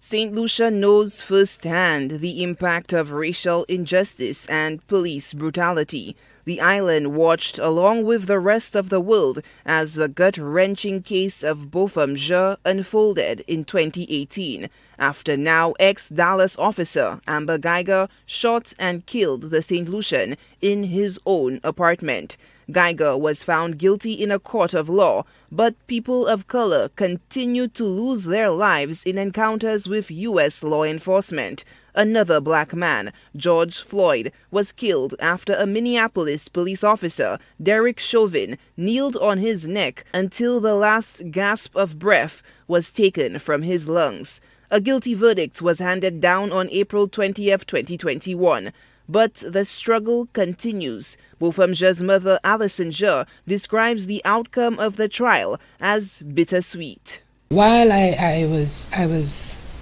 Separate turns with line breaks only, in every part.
St. Lucia knows firsthand the impact of racial injustice and police brutality. The island watched along with the rest of the world as the gut-wrenching case of Botham Jean unfolded in 2018, after now ex-Dallas officer Amber Geiger shot and killed the St. Lucian in his own apartment. Geiger was found guilty in a court of law, but people of color continued to lose their lives in encounters with U.S. law enforcement. Another black man, George Floyd, was killed after a Minneapolis police officer, Derek Chauvin, kneeled on his neck until the last gasp of breath was taken from his lungs. A guilty verdict was handed down on April 20th, 2021. But the struggle continues. Botham Jean's mother, Allison Jean, describes the outcome of the trial as bittersweet.
While I was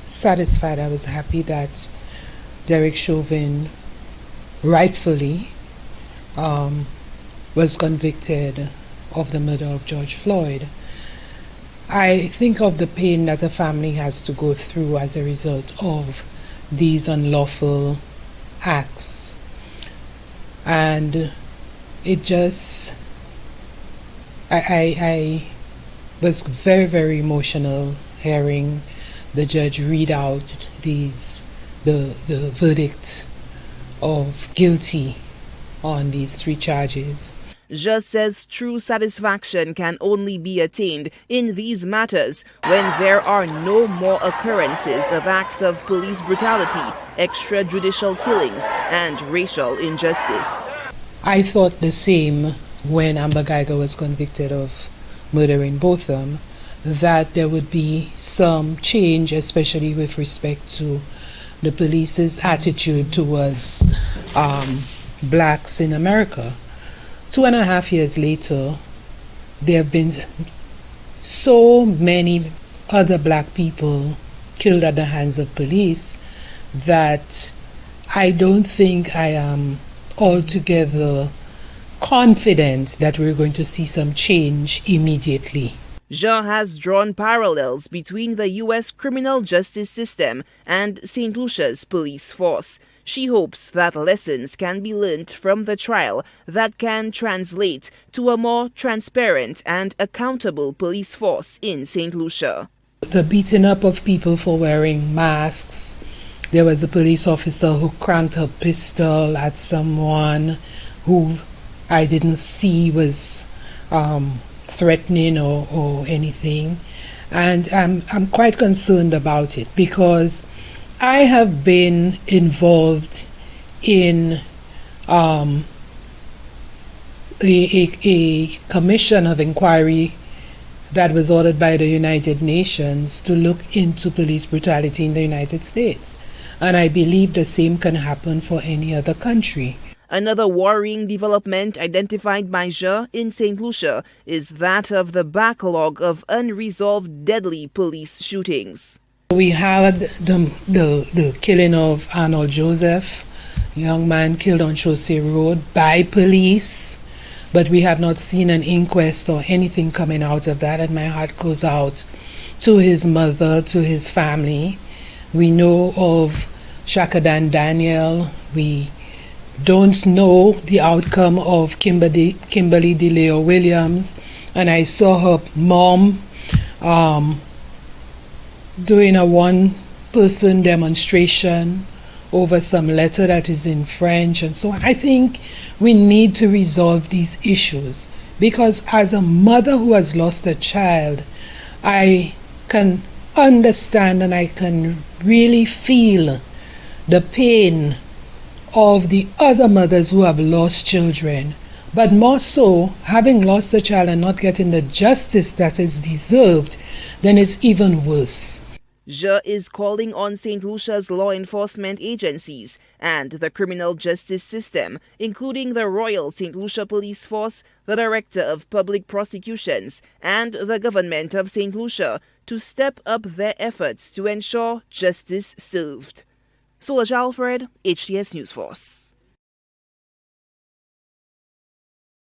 satisfied, I was happy that Derek Chauvin rightfully was convicted of the murder of George Floyd. I think of the pain that a family has to go through as a result of these unlawful acts, and it just I was very, very emotional hearing the judge read out the verdict of guilty on these 3 charges.
Jean says true satisfaction can only be attained in these matters when there are no more occurrences of acts of police brutality, extrajudicial killings, and racial injustice.
I thought the same when Amber Geiger was convicted of murdering Botham, that there would be some change, especially with respect to the police's attitude towards blacks in America. 2.5 years later, there have been so many other black people killed at the hands of police that I don't think I am altogether confident that we're going to see some change immediately.
Jean has drawn parallels between the U.S. criminal justice system and St. Lucia's police force. She hopes that lessons can be learned from the trial that can translate to a more transparent and accountable police force in St. Lucia.
The beating up of people for wearing masks. There was a police officer who cranked a pistol at someone who I didn't see was threatening or anything. And I'm quite concerned about it because I have been involved in a commission of inquiry that was ordered by the United Nations to look into police brutality in the United States. And I believe the same can happen for any other country.
Another worrying development identified by Jean in St. Lucia is that of the backlog of unresolved deadly police shootings.
We had the killing of Arnold Joseph, a young man killed on Chaussee Road by police, but we have not seen an inquest or anything coming out of that, and my heart goes out to his mother, to his family. We know of Shakadan Daniel. We don't know the outcome of Kimberly DeLeo Williams, and I saw her mom doing a one-person demonstration over some letter that is in French and so on. I think we need to resolve these issues because as a mother who has lost a child, I can understand and I can really feel the pain of the other mothers who have lost children, but more so, having lost a child and not getting the justice that is deserved, then it's even worse.
Jean is calling on St. Lucia's law enforcement agencies and the criminal justice system, including the Royal St. Lucia Police Force, the Director of Public Prosecutions, and the government of St. Lucia to step up their efforts to ensure justice served. Solange Alfred, HTS News Force.